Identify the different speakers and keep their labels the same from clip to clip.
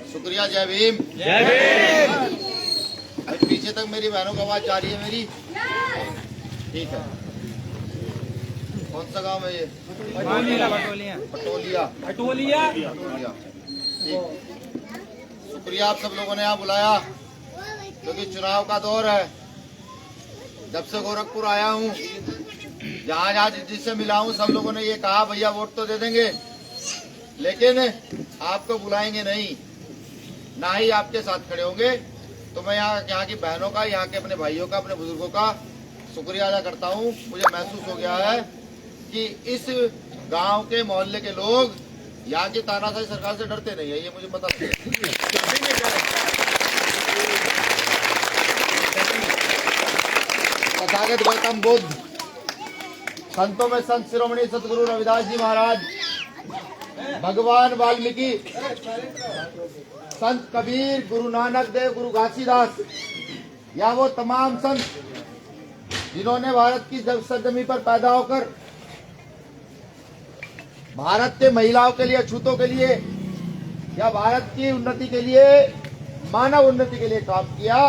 Speaker 1: शुक्रिया। जय भीम।
Speaker 2: जय भीम।
Speaker 1: अभी पीछे तक मेरी बहनों की आवाज जा रही है मेरी? ठीक है। कौन सा गांव है ये? पटोलिया। ठीक। शुक्रिया आप सब लोगों ने यहाँ बुलाया, क्योंकि चुनाव का दौर है। जब से गोरखपुर आया हूँ, जहाँ जहाँ जिससे मिला हूँ, सब लोगों ने ये कहा भैया वोट तो दे देंगे, लेकिन आपको बुलाएंगे नहीं, ना ही आपके साथ खड़े होंगे। तो मैं यहाँ की बहनों का, यहाँ के अपने भाइयों का, अपने बुजुर्गों का शुक्रिया अदा करता हूँ। मुझे महसूस हो गया है कि इस गांव के मोहल्ले के लोग यहाँ की तानाशाही सरकार से डरते नहीं है, ये मुझे पता है। तथागत गौतम बुद्ध, संतों में संत शिरोमणि सतगुरु रविदास जी महाराज, भगवान वाल्मीकि, संत कबीर, गुरु नानक देव, गुरु घासीदास, या वो तमाम संत जिन्होंने भारत की सरजमी पर पैदा होकर भारत के महिलाओं के लिए, अछूतों के लिए, या भारत की उन्नति के लिए, मानव उन्नति के लिए काम किया,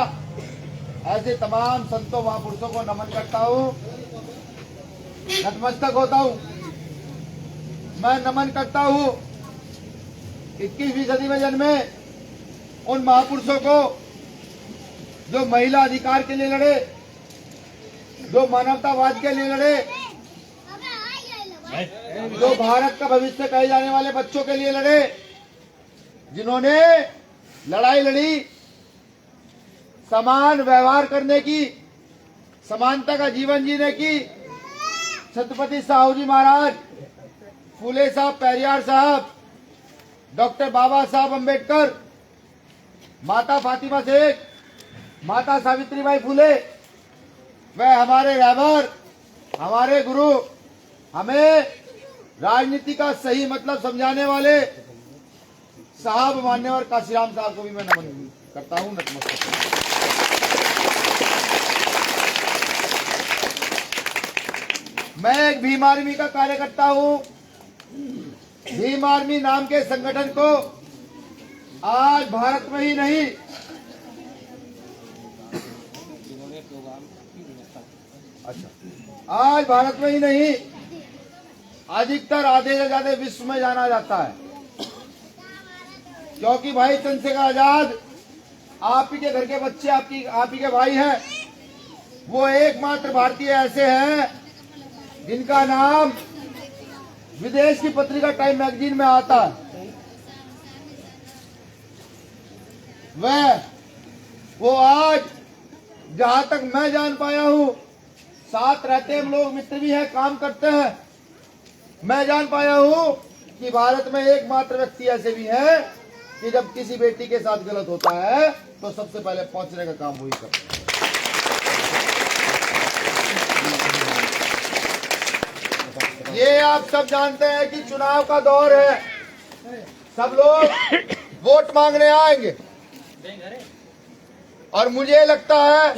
Speaker 1: ऐसे तमाम संतों महापुरुषों को नमन करता हूँ, नतमस्तक होता हूँ। मैं नमन करता हूँ 21वीं सदी में जन्मे उन महापुरुषों को जो महिला अधिकार के लिए लड़े, जो मानवतावाद के लिए लड़े, जो भारत का भविष्य कहे जाने वाले बच्चों के लिए लड़े, जिन्होंने लड़ाई लड़ी समान व्यवहार करने की, समानता का जीवन जीने की। छत्रपति साहू जी महाराज, फूले साहब, पेरियार साहब, डॉक्टर बाबा साहब अम्बेडकर, माता फातिमा शेख, माता सावित्रीबाई फूले, वह हमारे रहबर, हमारे गुरु, हमें राजनीति का सही मतलब समझाने वाले साहब मान्यवर काशीराम साहब को भी मैं नमन करता हूँ, नतमस्तक। मैं एक भीम आर्मी का कार्यकर्ता हूँ। भीम आर्मी नाम के संगठन को आज भारत में ही नहीं, आज भारत में ही नहीं, अधिकतर आधे से ज्यादा विश्व में जाना जाता है, क्योंकि भाई चंद्रशेखर आजाद आप ही के घर के बच्चे, आप ही के भाई हैं। वो एकमात्र भारतीय ऐसे हैं जिनका नाम विदेश की पत्रिका टाइम मैगजीन में आता है। वो आज जहां तक मैं जान पाया हूं, साथ रहते हम लोग, मित्र भी हैं, काम करते हैं, मैं जान पाया हूं कि भारत में एकमात्र व्यक्ति ऐसे भी हैं कि जब किसी बेटी के साथ गलत होता है तो सबसे पहले पहुंचने का काम वही करते हैं। ये आप सब जानते हैं कि चुनाव का दौर है, सब लोग वोट मांगने आएंगे, और मुझे लगता है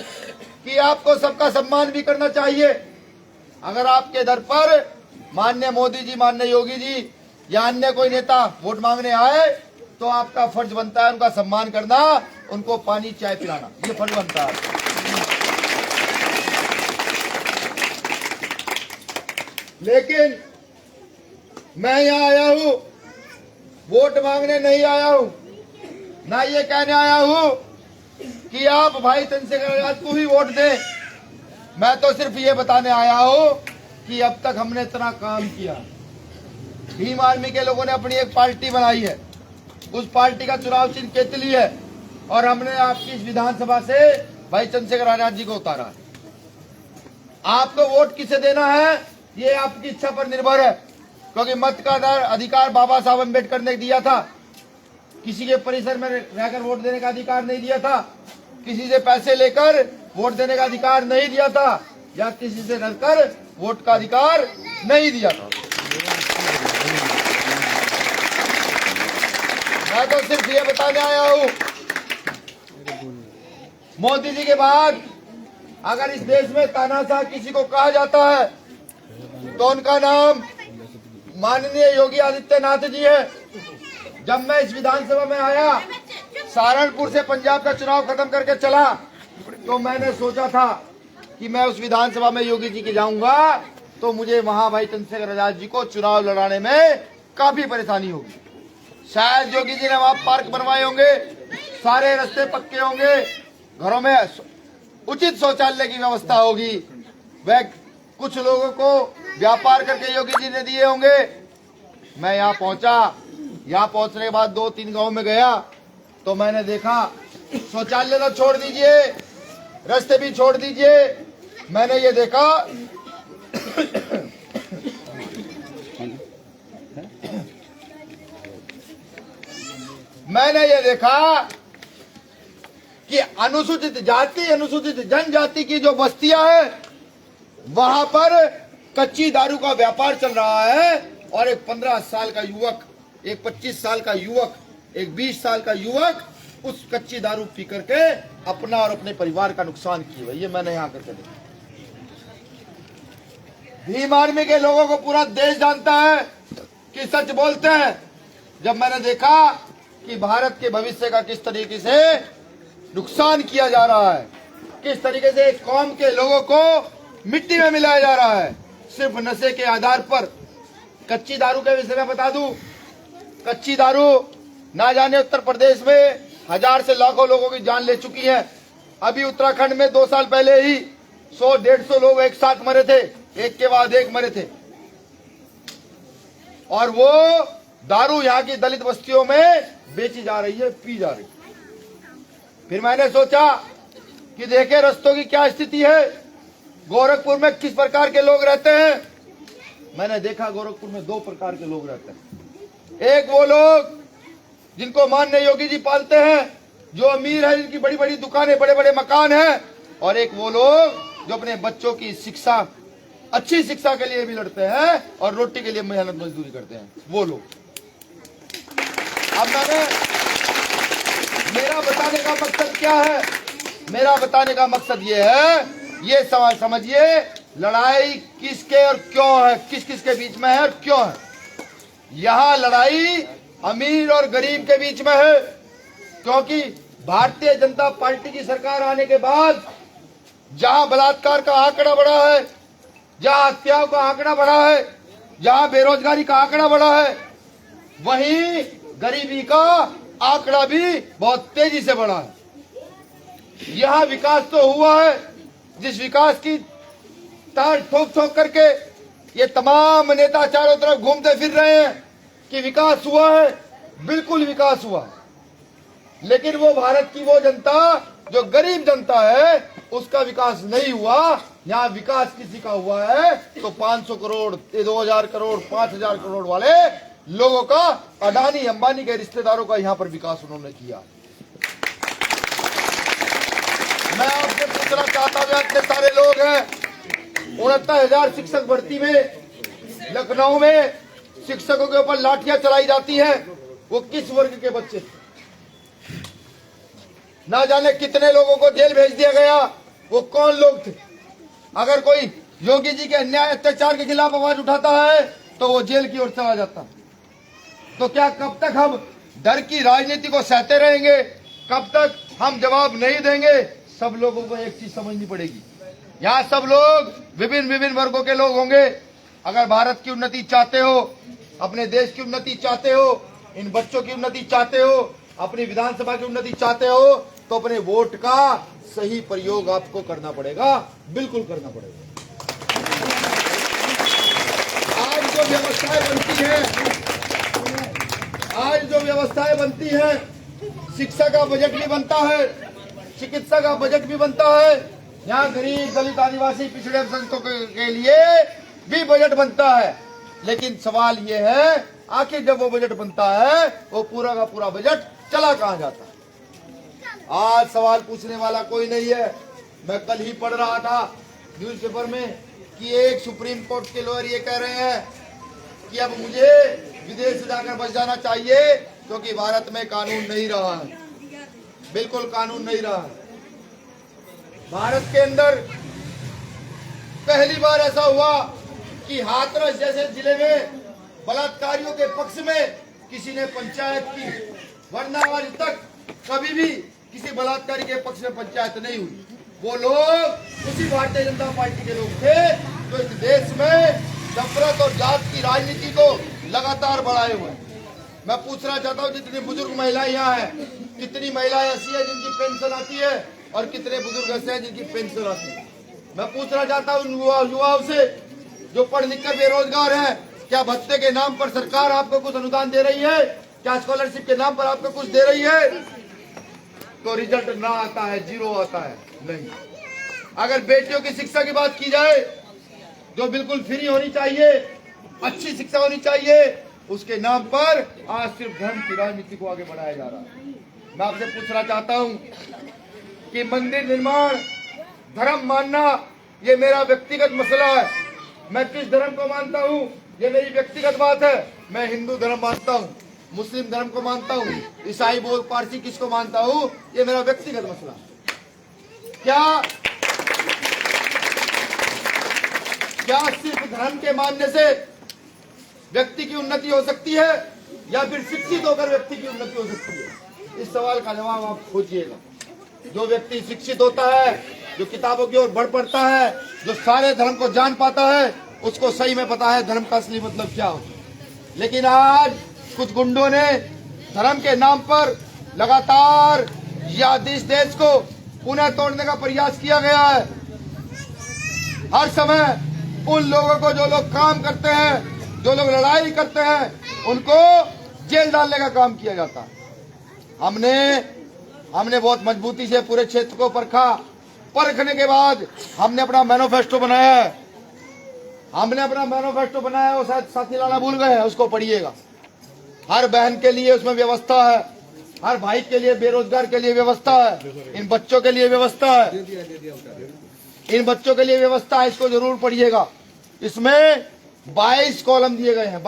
Speaker 1: कि आपको सबका सम्मान भी करना चाहिए। अगर आपके दर पर माननीय मोदी जी, माननीय योगी जी या अन्य कोई नेता वोट मांगने आए, तो आपका फर्ज बनता है उनका सम्मान करना, उनको पानी चाय पिलाना, ये फर्ज बनता है। लेकिन मैं यहाँ आया हूँ, वोट मांगने नहीं आया हूँ, ना ये कहने आया हूँ कि आप भाई चंद्रशेखर आजाद को ही वोट दें। मैं तो सिर्फ ये बताने आया हूँ कि अब तक हमने इतना काम किया। भीम आर्मी के लोगों ने अपनी एक पार्टी बनाई है, उस पार्टी का चुनाव चिन्ह केतली है, और हमने आपकी इस विधानसभा से भाई चंद्रशेखर आजाद जी को उतारा है। आपको वोट किसे देना है ये आपकी इच्छा पर निर्भर है, क्योंकि मत का अधिकार बाबा साहब अम्बेडकर ने दिया था। किसी के परिसर में रहकर वोट देने का अधिकार नहीं दिया था, किसी से पैसे लेकर वोट देने का अधिकार नहीं दिया था, या किसी से डरकर वोट का अधिकार नहीं दिया था। मैं तो सिर्फ ये बताने आया हूँ, मोदी जी के बाद अगर इस देश में तानाशाह किसी को कहा जाता है तो उनका नाम माननीय योगी आदित्यनाथ जी है। जब मैं इस विधानसभा में आया, सहारनपुर से पंजाब का चुनाव खत्म करके चला, तो मैंने सोचा था कि मैं उस विधानसभा में योगी जी के जाऊंगा तो मुझे वहां भाई चंद्रशेखर आजाद जी को चुनाव लड़ाने में काफी परेशानी होगी। शायद योगी जी ने वहां पार्क बनवाए होंगे, सारे रास्ते पक्के होंगे, घरों में उचित शौचालय की व्यवस्था होगी, वह कुछ लोगों को व्यापार करके योगी जी ने दिए होंगे। मैं यहाँ पहुंचा, यहाँ पहुंचने के बाद 2-3 गांव में गया तो मैंने देखा शौचालय तो छोड़ दीजिए, रास्ते भी छोड़ दीजिए, मैंने ये देखा मैंने ये देखा कि अनुसूचित जाति, अनुसूचित जनजाति की जो बस्तियां हैं वहां पर कच्ची दारू का व्यापार चल रहा है और एक 15 साल का युवक, एक 25 साल का युवक, एक 20 साल का युवक उस कच्ची दारू पी करके अपना और अपने परिवार का नुकसान किया। ये मैंने यहाँ करके देखा। भीम आर्मी के लोगों को पूरा देश जानता है कि सच बोलते हैं। जब मैंने देखा कि भारत के भविष्य का किस तरीके से नुकसान किया जा रहा है, किस तरीके से एक कौम के लोगों को मिट्टी में मिलाया जा रहा है सिर्फ नशे के आधार पर। कच्ची दारू के विषय में बता दूं, कच्ची दारू ना जाने उत्तर प्रदेश में 1000 से लाखों लोगों की जान ले चुकी है। अभी उत्तराखंड में 2 साल पहले ही 100-150 लोग एक साथ मरे थे, एक के बाद एक मरे थे। और वो दारू यहाँ की दलित बस्तियों में बेची जा रही है, पी जा रही है। फिर मैंने सोचा कि देखे रास्तों की क्या स्थिति है, गोरखपुर में किस प्रकार के लोग रहते हैं। मैंने देखा गोरखपुर में 2 प्रकार के लोग रहते हैं। एक वो लोग जिनको माननीय योगी जी पालते हैं, जो अमीर है, जिनकी बड़ी बड़ी दुकानें, बड़े बड़े मकान हैं, और एक वो लोग जो अपने बच्चों की शिक्षा, अच्छी शिक्षा के लिए भी लड़ते हैं और रोटी के लिए मेहनत मजदूरी करते हैं, वो लोग। अब मेरा बताने का मकसद क्या है? मेरा बताने का मकसद ये है, ये सवाल समझिए, लड़ाई किसके और क्यों है, किस किस के बीच में है और क्यों है। यहाँ लड़ाई अमीर और गरीब के बीच में है, क्योंकि भारतीय जनता पार्टी की सरकार आने के बाद जहां बलात्कार का आंकड़ा बढ़ा है, जहां हत्याओं का आंकड़ा बढ़ा है, जहां बेरोजगारी का आंकड़ा बढ़ा है, वहीं गरीबी का आंकड़ा भी बहुत तेजी से बढ़ा है। यहां विकास तो हुआ है, जिस विकास की तार ठोक ठोक करके ये तमाम नेता चारों तरफ घूमते फिर रहे हैं कि विकास हुआ है, बिल्कुल विकास हुआ है। लेकिन वो भारत की वो जनता जो गरीब जनता है, उसका विकास नहीं हुआ। यहाँ विकास किसी का हुआ है तो 500 करोड़, 2000 करोड़, 5000 करोड़ वाले लोगों का, अडानी अंबानी के रिश्तेदारों का यहाँ पर विकास उन्होंने किया। मैं आपसे पूछना चाहता हूँ, इतने सारे लोग हैं, 69,000 शिक्षक भर्ती में लखनऊ में शिक्षकों के ऊपर लाठियां चलाई जाती हैं, वो किस वर्ग के बच्चे थे? ना जाने कितने लोगों को जेल भेज दिया गया, वो कौन लोग थे? अगर कोई योगी जी के अन्याय अत्याचार के खिलाफ आवाज उठाता है तो वो जेल की ओर चला जाता। तो क्या कब तक हम डर की राजनीति को सहते रहेंगे? कब तक हम जवाब नहीं देंगे? सब लोगों को एक चीज समझनी पड़ेगी, यहाँ सब लोग विभिन्न विभिन्न वर्गों के लोग होंगे। अगर भारत की उन्नति चाहते हो, अपने देश की उन्नति चाहते हो, इन बच्चों की उन्नति चाहते हो, अपनी विधानसभा की उन्नति चाहते हो, तो अपने वोट का सही प्रयोग आपको करना पड़ेगा, बिल्कुल करना पड़ेगा। आज जो व्यवस्थाएं बनती है, आज जो व्यवस्थाएं बनती है, शिक्षा का बजट भी बनता है, चिकित्सा का बजट भी बनता है, यहाँ गरीब दलित आदिवासी पिछड़े संस्थों के लिए भी बजट बनता है। लेकिन सवाल ये है, आखिर जब वो बजट बनता है वो पूरा का पूरा बजट चला कहाँ जाता है? आज सवाल पूछने वाला कोई नहीं है। मैं कल ही पढ़ रहा था न्यूज़पेपर में कि एक सुप्रीम कोर्ट के लॉयर ये कह रहे हैं कि अब मुझे विदेश जाकर बच जाना चाहिए क्योंकि भारत में कानून नहीं रहा है, बिल्कुल कानून नहीं रहा है। भारत के अंदर पहली बार ऐसा हुआ कि हाथरस जैसे जिले में बलात्कारियों के पक्ष में किसी ने पंचायत की, वरना आज तक कभी भी किसी बलात्कारी के पक्ष में पंचायत नहीं हुई। वो लोग उसी भारतीय जनता पार्टी के लोग थे जो इस देश में नफरत और जात की राजनीति को लगातार बढ़ाए हुए। मैं पूछना चाहता हूँ, जितनी बुजुर्ग महिलाएं यहाँ हैं, कितनी महिलाएं ऐसी है जिनकी पेंशन आती है और कितने बुजुर्ग ऐसे हैं जिनकी पेंशन आती है। मैं पूछना चाहता हूँ युवाओं से जो पढ़ लिख कर बेरोजगार हैं, क्या भत्ते के नाम पर सरकार आपको कुछ अनुदान दे रही है? क्या स्कॉलरशिप के नाम पर आपको कुछ दे रही है? तो रिजल्ट ना आता है, जीरो आता है। नहीं। अगर बेटियों की शिक्षा की बात की जाए, जो बिल्कुल फ्री होनी चाहिए, अच्छी शिक्षा होनी चाहिए, उसके नाम पर आज सिर्फ धर्म की राजनीति को आगे बढ़ाया जा रहा है। मैं आपसे पूछना चाहता हूं कि मंदिर निर्माण, धर्म मानना, ये मेरा व्यक्तिगत मसला है। मैं किस धर्म को मानता हूं, ये मेरी व्यक्तिगत बात है। मैं हिंदू धर्म मानता हूं, मुस्लिम धर्म को मानता हूं, ईसाई, बौद्ध, पारसी किसको मानता हूं, ये मेरा व्यक्तिगत मसला है। क्या सिर्फ धर्म के मानने से व्यक्ति की उन्नति हो सकती है या फिर शिक्षित होकर व्यक्ति की उन्नति हो सकती है? इस सवाल का जवाब आप खोजिएगा। जो व्यक्ति शिक्षित होता है, जो किताबों की ओर बढ़ पड़ता है, जो सारे धर्म को जान पाता है, उसको सही में पता है धर्म का असली मतलब क्या होता है। लेकिन आज कुछ गुंडों ने धर्म के नाम पर लगातार या इस देश को पुनः तोड़ने का प्रयास किया गया है। हर समय उन लोगों को, जो लोग काम करते हैं, जो लोग लड़ाई करते हैं, उनको जेल डालने का काम किया जाता है। हमने बहुत मजबूती से पूरे क्षेत्र को परखने के बाद हमने अपना मैनिफेस्टो बनाया है। वो शायद साथी लाना भूल गए हैं, उसको पढ़िएगा। हर बहन के लिए उसमें व्यवस्था है, हर भाई के लिए, बेरोजगार के लिए व्यवस्था है, इन बच्चों के लिए व्यवस्था है, इसको जरूर पढ़िएगा। इसमें 22 कॉलम दिए गए हैं,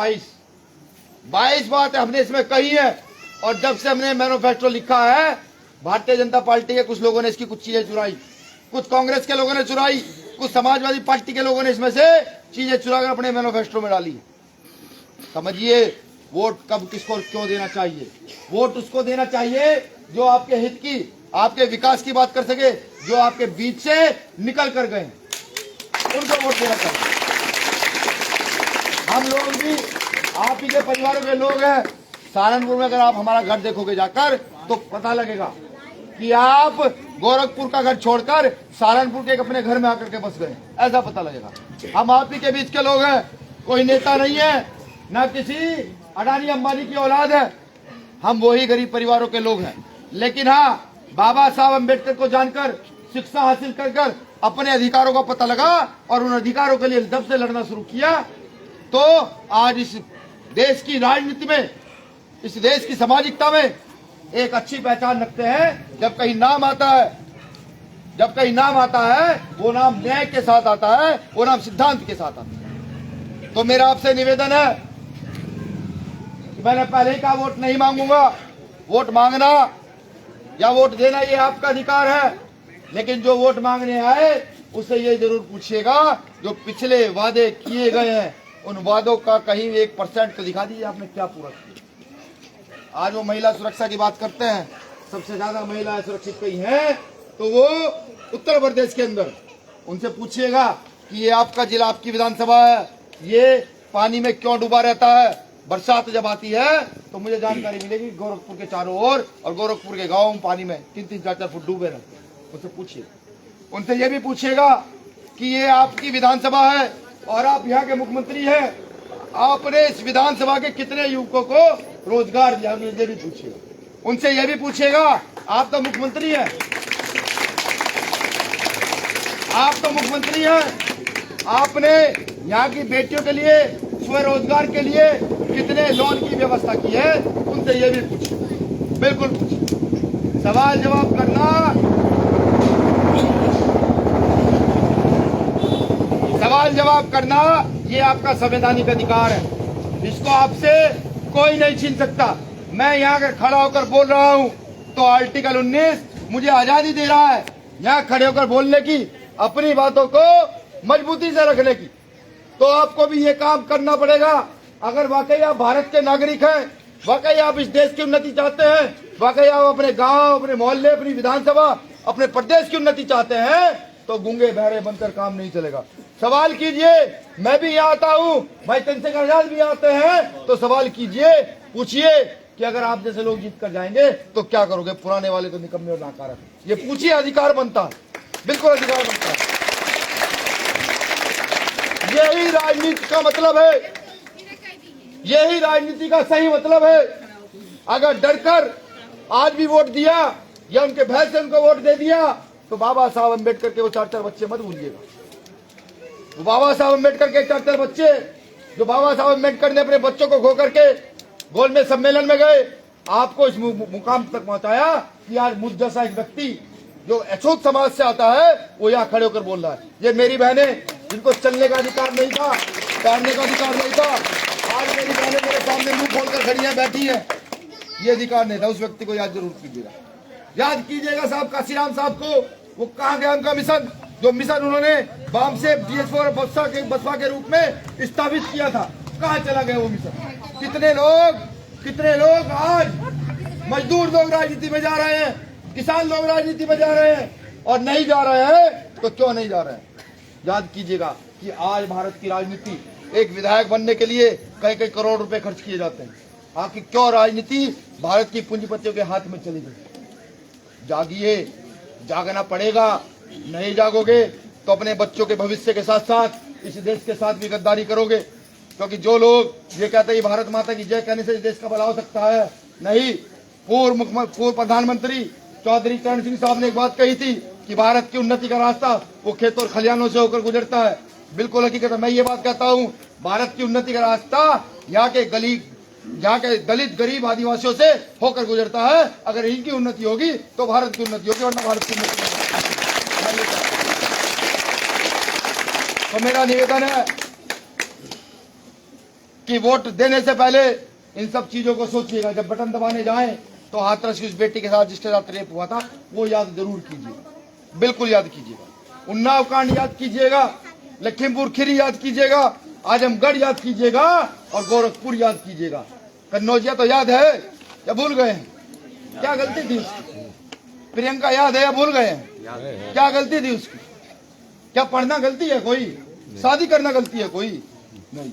Speaker 1: 22 बातें हमने इसमें कही है। और जब से हमने मैनिफेस्टो लिखा है, भारतीय जनता पार्टी के कुछ लोगों ने इसकी कुछ चीजें चुराई, कुछ कांग्रेस के लोगों ने चुराई, कुछ समाजवादी पार्टी के लोगों ने इसमें से चीजें चुराकर अपने मैनिफेस्टो में डाली। समझिए, वोट कब किसको क्यों देना चाहिए। वोट उसको देना चाहिए जो आपके हित की, आपके विकास की बात कर सके, जो आपके बीच से निकल कर गए, उनको वोट देना चाहिए। हम लोग भी आप ही के परिवारों के लोग हैं। सहारनपुर में अगर आप हमारा घर देखोगे जाकर, तो पता लगेगा कि आप गोरखपुर का घर छोड़कर सहारनपुर के एक अपने घर में आकर के बस गए, ऐसा पता लगेगा। हम आप ही के बीच के लोग हैं, कोई नेता नहीं है, ना किसी अडानी अंबानी की औलाद है। हम वही गरीब परिवारों के लोग हैं। लेकिन हाँ, बाबा साहब अम्बेडकर को जानकर, शिक्षा हासिल कर अपने अधिकारों का पता लगा और उन अधिकारों के लिए जब से लड़ना शुरू किया, तो आज इस देश की राजनीति में, इस देश की सामाजिकता में एक अच्छी पहचान रखते हैं। जब कहीं नाम आता है, वो नाम न्याय के साथ आता है, वो नाम सिद्धांत के साथ आता है। तो मेरा आपसे निवेदन है कि मैंने पहले ही कहा, वोट नहीं मांगूंगा। वोट मांगना या वोट देना ये आपका अधिकार है, लेकिन जो वोट मांगने आए उससे ये जरूर पूछिएगा, जो पिछले वादे किए गए हैं, उन वादों का कहीं 1% तो दिखा दीजिए आपने क्या पूरा किया। आज वो महिला सुरक्षा की बात करते हैं, सबसे ज्यादा महिलाएं सुरक्षित कहीं हैं तो वो उत्तर प्रदेश के अंदर। उनसे पूछिएगा कि ये आपका जिला, आपकी विधानसभा है, ये पानी में क्यों डूबा रहता है। बरसात जब आती है तो मुझे जानकारी मिलेगी गोरखपुर के चारों ओर और गोरखपुर के गाँव में पानी में 3-3, 4-4 फुट डूबे रहते हैं। उनसे पूछिए, उनसे ये भी पूछिएगा कि ये आपकी विधानसभा है और आप यहाँ के मुख्यमंत्री हैं, आपने इस विधानसभा के कितने युवकों को रोजगार दिया, ये भी पूछिएगा। उनसे ये भी पूछिएगा, आप तो मुख्यमंत्री हैं, आपने यहाँ की बेटियों के लिए स्वरोजगार के लिए कितने लोन की व्यवस्था की है, उनसे ये भी पूछिए, बिल्कुल पूछिए। सवाल जवाब करना ये आपका संवैधानिक अधिकार है, इसको आपसे कोई नहीं छीन सकता। मैं यहाँ के खड़ा होकर बोल रहा हूँ तो आर्टिकल 19 मुझे आजादी दे रहा है यहाँ खड़े होकर बोलने की, अपनी बातों को मजबूती से रखने की। तो आपको भी ये काम करना पड़ेगा अगर वाकई आप भारत के नागरिक हैं, वाकई आप इस देश की उन्नति चाहते हैं, वाकई आप अपने गांव, अपने मोहल्ले, अपनी विधानसभा, अपने प्रदेश की उन्नति चाहते हैं, तो गूंगे बहरे बनकर काम नहीं चलेगा। सवाल कीजिए, मैं भी यहाँ आता हूँ, भाई चंद्रशेखर आजाद भी आते हैं, तो सवाल कीजिए, पूछिए कि अगर आप जैसे लोग जीत कर जाएंगे तो क्या करोगे? पुराने वाले तो निकम्मे और नाकारक, ये पूछिए, अधिकार बनता है, बिल्कुल अधिकार बनता है। यही राजनीति का मतलब है, यही राजनीति का सही मतलब है। अगर डरकर आज भी वोट दिया या उनके भय से उनको वोट दे दिया, तो बाबा साहब अम्बेडकर के वो 4 बच्चे मत भूलिएगा। वो बाबा साहब अम्बेडकर के 4 बच्चे, जो बाबा साहब अम्बेडकर ने अपने बच्चों को खो करके गोलमेज सम्मेलन में गए, आपको इस मुकाम तक पहुंचाया कि आज मुझ जैसा एक व्यक्ति जो अछूत समाज से आता है, वो यहाँ खड़े होकर बोल रहा है। ये मेरी बहनें, जिनको चलने का अधिकार नहीं था, पहनने का अधिकार नहीं था, आज मेरी बहनें मेरे सामने मुंह खोलकर खड़ी हैं, बैठी हैं, ये अधिकार नहीं था। उस व्यक्ति को याद जरूर कीजिएगा, याद कीजिएगा साहब काशीराम साहब को। वो कहाँ गया उनका मिशन, जो मिशन उन्होंने बाम से DS4 बसपा के रूप में स्थापित किया था, कहाँ चला गया वो मिशन? कितने लोग आज मजदूर लोग राजनीति में जा रहे हैं, किसान लोग राजनीति में जा रहे हैं, और नहीं जा रहे हैं तो क्यों नहीं जा रहे हैं? याद कीजिएगा कि आज भारत की राजनीति, एक विधायक बनने के लिए कई करोड़ रुपए खर्च किए जाते हैं। आखिर क्यों राजनीति भारत की पूंजीपतियों के हाथ में चली गई? जागिए, जागना पड़ेगा। नहीं जागोगे तो अपने बच्चों के भविष्य के साथ साथ इस देश के साथ भी गद्दारी करोगे। क्योंकि जो लोग ये कहते हैं भारत माता की जय कहने से इस देश का भला हो सकता है, नहीं। पूर्व प्रधानमंत्री चौधरी चरण सिंह साहब ने एक बात कही थी कि भारत की उन्नति का रास्ता वो खेतों और खलिहानों से होकर गुजरता है। बिल्कुल हकीकत है, मैं ये बात कहता हूँ, भारत की उन्नति का रास्ता यहाँ के दलित गरीब आदिवासियों से होकर गुजरता है। अगर इनकी उन्नति होगी तो भारत की उन्नति होगी, वरना भारत की उन्नति नहीं। तो मेरा निवेदन है कि वोट देने से पहले इन सब चीजों को सोचिएगा। जब बटन दबाने जाएं तो हाथरस की उस बेटी के साथ जिसके साथ रेप हुआ था, वो याद जरूर कीजिएगा, बिल्कुल याद कीजिएगा। उन्नाव कांड याद कीजिएगा, लखीमपुर खीरी याद कीजिएगा, आजमगढ़ याद कीजिएगा, और गोरखपुर याद कीजिएगा। कन्नौजिया तो याद है या भूल गए हैं? क्या गलती थी उसकी? प्रियंका याद है या भूल गए हैं? क्या गलती थी उसकी? क्या पढ़ना गलती है कोई? शादी करना गलती है कोई? नहीं।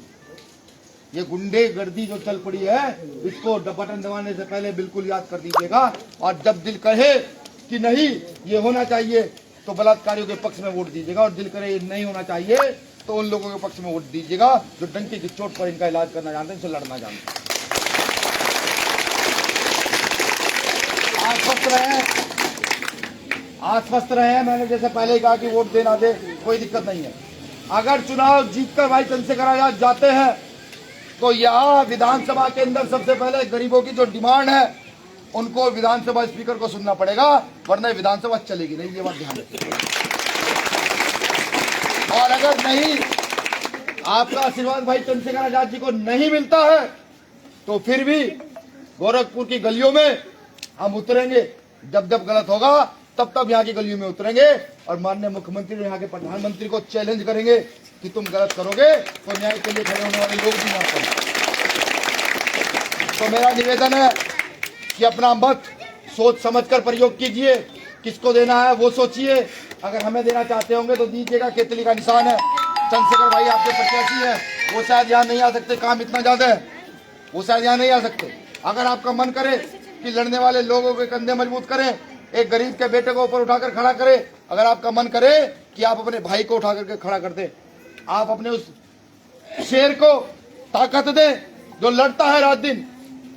Speaker 1: ये गुंडे गर्दी जो चल पड़ी है, इसको बटन दबाने से पहले बिल्कुल याद कर दीजिएगा। और जब दिल कहे कि नहीं ये होना चाहिए तो बलात्कारियों के पक्ष में वोट दीजिएगा, और दिल करे नहीं होना चाहिए तो उन लोगों के पक्ष में वोट दीजिएगा जो डंके की चोट पर इनका इलाज करना जानते हैं, इनसे लड़ना जानते हैं। आश्वस्त रहे। मैंने जैसे पहले ही कहा कि वोट देना दे, कोई दिक्कत नहीं है। अगर चुनाव जीतकर भाई चंद्रशेखर आजाद जाते हैं तो यहाँ विधानसभा के अंदर सबसे पहले गरीबों की जो डिमांड है उनको विधानसभा स्पीकर को सुनना पड़ेगा, वरना विधानसभा चलेगी नहीं। ये बात ध्यान रखिए। और अगर नहीं, आपका आशीर्वाद भाई चंद्रशेखर आजाद जी को नहीं मिलता है, तो फिर भी गोरखपुर की गलियों में हम उतरेंगे। जब जब गलत होगा तब तब यहाँ की गलियों में उतरेंगे और माननीय मुख्यमंत्री और यहाँ के प्रधानमंत्री को चैलेंज करेंगे कि तुम गलत करोगे तो न्याय के लिए खड़े होने वाले लोग भी ना करें। तो मेरा निवेदन है कि अपना मत सोच समझकर प्रयोग कीजिए। किसको देना है वो सोचिए। अगर हमें देना चाहते होंगे तो दीजिएगा। केतली का निशान है, चंद्रशेखर भाई आपके प्रत्याशी है, वो शायद यहाँ नहीं आ सकते, काम इतना ज्यादा है, वो शायद यहाँ नहीं आ सकते। अगर आपका मन करे कि लड़ने वाले लोगों के कंधे मजबूत करें, एक गरीब के बेटे को ऊपर उठाकर खड़ा करे, अगर आपका मन करे कि आप अपने भाई को उठा करके खड़ा कर दे, आप अपने उस शेर को ताकत दे जो लड़ता है रात दिन,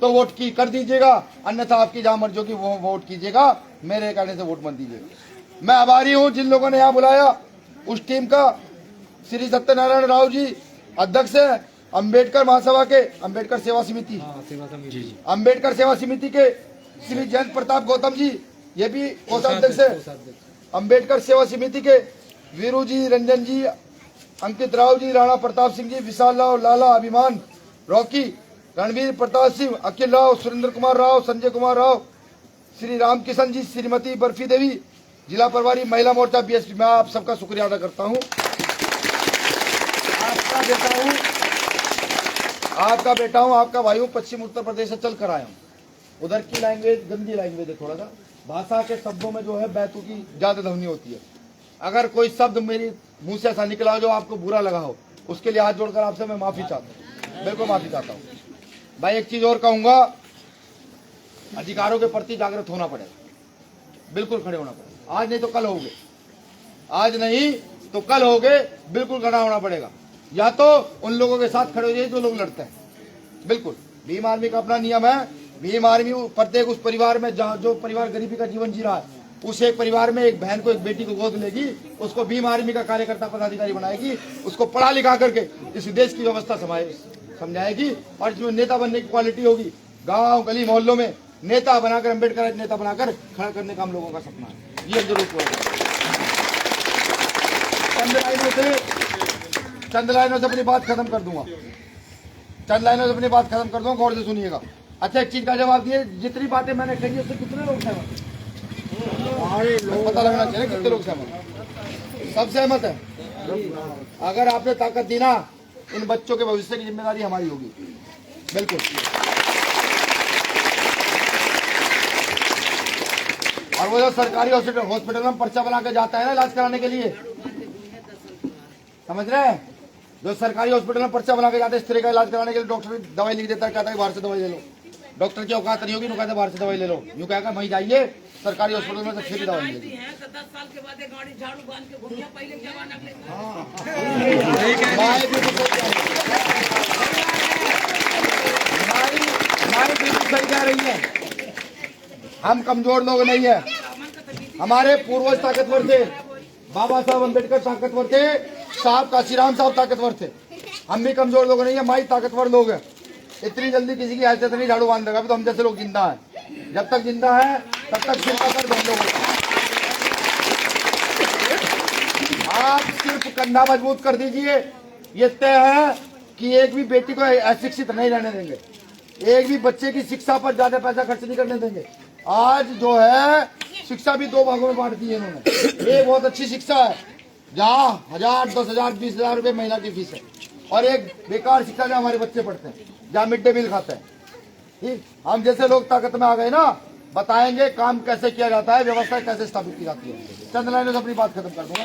Speaker 1: तो वोट की कर दीजिएगा। अन्यथा आपकी जहां मर्जी होगी वो वोट कीजिएगा, मेरे कहने से वोट मत दीजिएगा। मैं आभारी हूं जिन लोगों ने यहाँ बुलाया, उस टीम का। श्री सत्यनारायण राव जी अध्यक्ष है अम्बेडकर महासभा के, अम्बेडकर सेवा समिति, अम्बेडकर सेवा समिति के श्री जयंत प्रताप गौतम जी, ये भी कोषाध्यक्ष है। अम्बेडकर सेवा समिति के वीरू जी, रंजन जी, अंकित राव जी, राणा प्रताप सिंह जी, विशाल राव, लाला, अभिमान, रॉकी, रणवीर प्रताप सिंह, अखिल राव, सुरेंद्र कुमार राव, संजय कुमार राव, श्री रामकिशन जी, श्रीमती बर्फी देवी, जिला प्रभारी महिला मोर्चा BSP। मैं आप सबका शुक्रिया अदा करता हूँ। आपका बेटा हूँ, आपका भाई हूँ, पश्चिम उत्तर प्रदेश से चल कर आया हूँ। उधर की लैंग्वेज गंदी लैंग्वेज है, थोड़ा सा भाषा के शब्दों में जो है बैतू की ज्यादा ध्वनि होती है। अगर कोई शब्द मेरी मुंह से ऐसा निकला हो जो आपको बुरा लगा हो, उसके लिए हाथ जोड़कर आपसे मैं माफी चाहता हूँ, बिल्कुल माफी चाहता हूँ। भाई एक चीज और कहूंगा, अधिकारों के प्रति जागृत होना पड़ेगा, बिल्कुल खड़े होना पड़ेगा। आज नहीं तो कल होगे, आज नहीं तो कल होगे, बिल्कुल खड़ा होना पड़ेगा। या तो उन लोगों के साथ खड़े हो जाइए जो लोग लड़ते हैं, बिल्कुल। भीम आर्मी का अपना नियम है। भीम आर्मी प्रत्येक उस परिवार में जहाँ जो परिवार गरीबी का जीवन जी रहा है, उस एक परिवार में एक बहन को, एक बेटी को गोद लेगी, उसको भीम आर्मी का कार्यकर्ता पदाधिकारी बनाएगी, उसको पढ़ा लिखा करके इस देश की व्यवस्था समझाएगी। और इसमें नेता बनने की क्वालिटी होगी। गांव गली मोहल्लों में नेता बनाकर, अम्बेडकर नेता बनाकर खड़ा करने का हम लोगों का सपना है। ये जरूर चंद लाइनों से अपनी बात खत्म कर दूंगा, चंद लाइनों से अपनी बात खत्म कर दूंगा, गौर से सुनिएगा। अच्छा, एक चीज का जवाब दिए, जितनी बातें मैंने कही उससे कितने लोग सहमत? पता लगना चाहिए कितने लोग सहमत। सब सहमत है। अगर आपने ताकत दी ना, इन बच्चों के भविष्य की जिम्मेदारी हमारी होगी, बिल्कुल। और वो जो सरकारी हॉस्पिटल में पर्चा बना के जाता है ना इलाज कराने के लिए, समझ रहे हैं? जो सरकारी हॉस्पिटल में पर्चा बना के जाते हैं स्त्री का इलाज कराने के लिए, डॉक्टर दवाई लिख देता है, कहता है बाहर से दवाई ले लो। डॉक्टर की औकात नहीं होगी, कहता है बाहर से दवाई ले लो। यूँ कहेगा वहीं जाइए सरकारी हॉस्पिटल में, से दवाई ले लीजिए।
Speaker 2: 10 साल के बाद गाड़ी झाड़ू बांध के घूमिया, पहले जमाना में
Speaker 1: हमारी बिल्कुल सही कह रही है। हम कमजोर लोग नहीं है, हमारे पूर्वज ताकतवर थे। बाबा साहब अम्बेडकर ताकतवर थे, साहब काशीराम साहब ताकतवर थे। हम भी कमजोर लोग नहीं है, माई ताकतवर लोग हैं। इतनी जल्दी किसी की हैसियत नहीं झाड़ू बांध देगा। अभी तो हम जैसे लोग जिंदा हैं, जब तक जिंदा है तब तक सिर का दर्द हम लोगों का। आप सिर्फ कंधा मजबूत कर दीजिए, ये तय है कि एक भी बेटी को अशिक्षित नहीं रहने देंगे, एक भी बच्चे की शिक्षा पर ज्यादा पैसा खर्च नहीं करने देंगे। आज जो है शिक्षा भी 2 भागों में बांट दी है इन्होंने। एक बहुत अच्छी शिक्षा है जहाँ 1000, 10,000, 20,000 रुपए महीना की फीस है, और एक बेकार शिक्षा जहाँ हमारे बच्चे पढ़ते हैं, जहाँ मिड डे मील खाते हैं। ठीक, हम जैसे लोग ताकत में आ गए ना, बताएंगे काम कैसे किया जाता है, व्यवस्था कैसे स्थापित की जाती है। चंद लाइनों से अपनी बात खत्म कर दूंगा।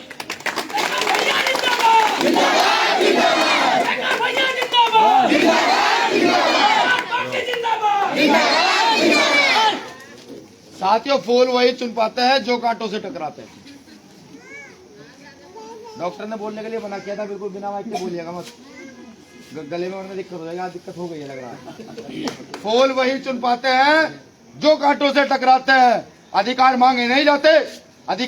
Speaker 1: साथियों, फूल वही चुन पाते हैं जो कांटों से टकराते हैं। डॉक्टर ने बोलने के लिए मना किया था, बिल्कुल बिना माइक के बोलिएगा मत, गले में वरना दिक्कत हो जाएगी। दिक्कत हो गई है लग रहा है। फूल वही चुन पाते हैं जो कांटों से टकराते हैं। अधिकार मांगे नहीं जाते, अधिकार